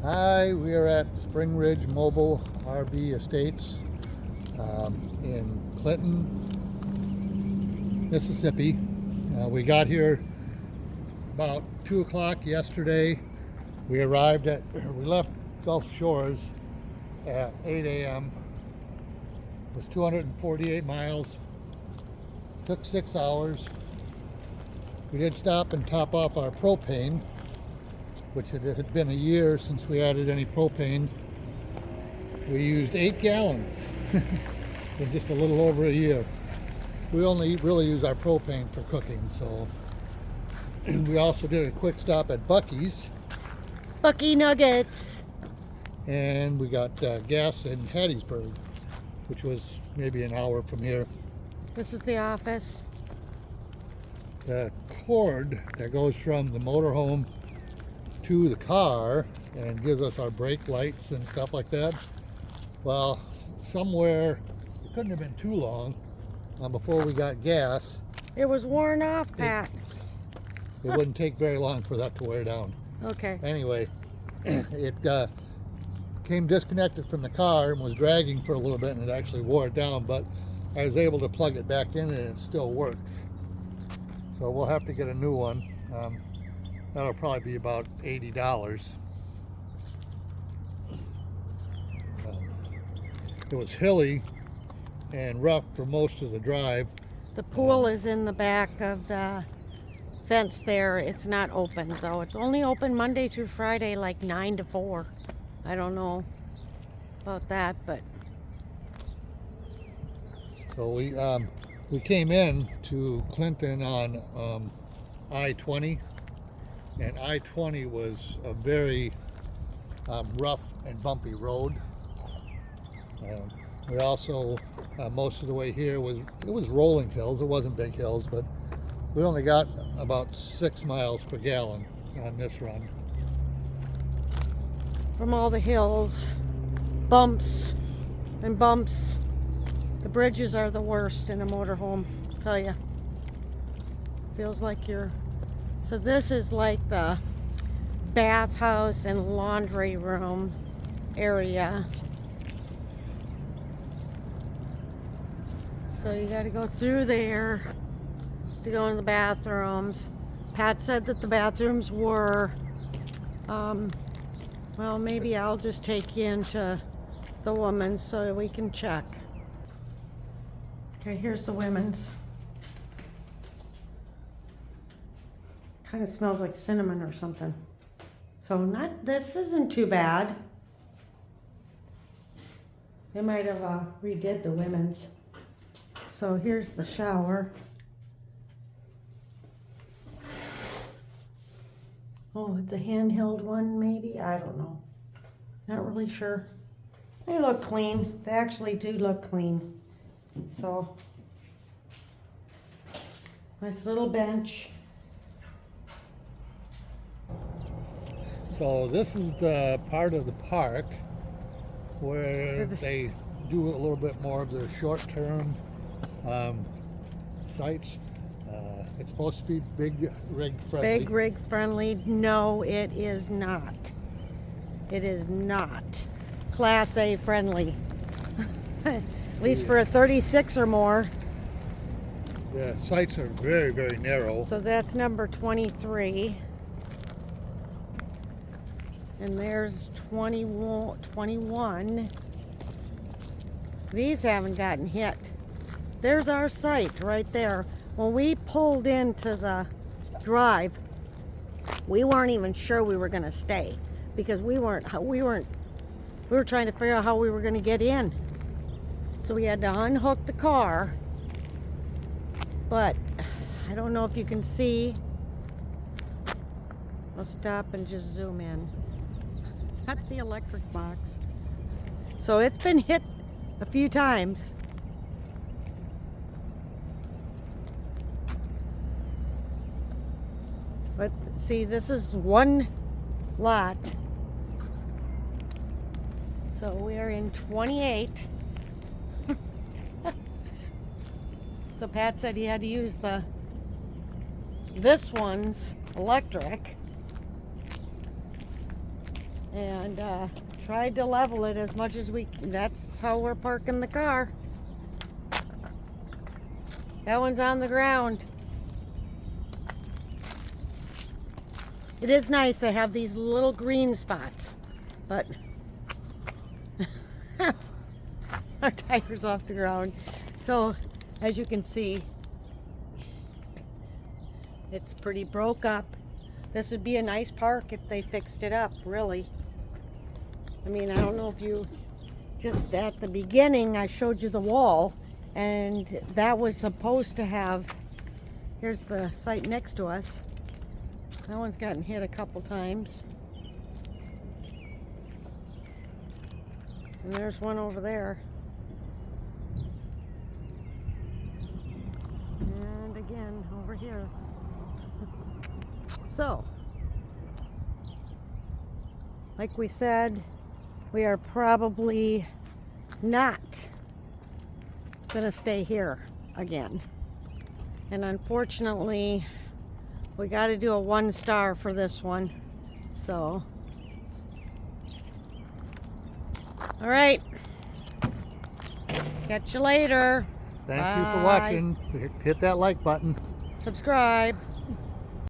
Hi, we are at Springridge Mobile RV Estates in Clinton, Mississippi. We got here about 2 o'clock yesterday. We left Gulf Shores at 8 a.m. It was 248 miles. Took 6 hours. We did stop and top off our propane, which it had been a year since we added any propane. We used 8 gallons in just a little over a year. We only really use our propane for cooking, so. We also did a quick stop at Buc-ee's. Bucky Nuggets. And we got gas in Hattiesburg, which was maybe an hour from here. This is the office. The cord that goes from the motorhome to the car and gives us our brake lights and stuff like that. Well, somewhere, it couldn't have been too long before we got gas. It was worn off, Pat. It wouldn't take very long for that to wear down. Okay. Anyway, it came disconnected from the car and was dragging for a little bit, and it actually wore it down, but I was able to plug it back in and it still works. So we'll have to get a new one. That'll probably be about $80. It was hilly and rough for most of the drive. The pool is in the back of the fence there. It's not open, so it's only open Monday through Friday, like 9 to 4. I don't know about that, but. So we came in to Clinton on I-20, and I-20 was a very rough and bumpy road. We also, most of the way here it was rolling hills. It wasn't big hills, but we only got about 6 miles per gallon on this run. From all the hills, bumps and bumps. The bridges are the worst in a motorhome, I'll tell you. Feels like so this is like the bathhouse and laundry room area. So you got to go through there to go in the bathrooms. Pat said that the bathrooms were, well, maybe I'll just take you into the women's so we can check. Okay, here's the women's. Kind of smells like cinnamon or something. So this isn't too bad. They might have redid the women's. So here's the shower. Oh, it's a handheld one maybe? I don't know. Not really sure. They look clean. They actually do look clean. So, nice little bench. So this is the part of the park where they do a little bit more of their short-term sites. It's supposed to be big rig friendly. Big rig friendly. No, it is not. It is not. Class A friendly. At least for a 36 or more. The sites are very, very narrow. So that's number 23. And there's 21. These haven't gotten hit. There's our site right there. When we pulled into the drive, we weren't even sure we were going to stay because we were trying to figure out how we were going to get in. So we had to unhook the car. But I don't know if you can see. Let's stop and just zoom in. That's the electric box. So it's been hit a few times. But see, this is one lot. So we are in 28. So Pat said he had to use this one's electric. and tried to level it as much as we can. That's how we're parking the car. That one's on the ground. It is nice to have these little green spots, but our tire's off the ground. So as you can see, it's pretty broke up. This would be a nice park if they fixed it up, really. I mean, I don't know if you, just at the beginning I showed you the wall, and that was supposed to have, here's the site next to us. That one's gotten hit a couple times. And there's one over there. And again, over here. So, like we said, we are probably not gonna stay here again. And unfortunately, we got to do a 1-star for this one. So, all right. Catch you later. Thank you for Bye. watching. Hit that like button. Subscribe.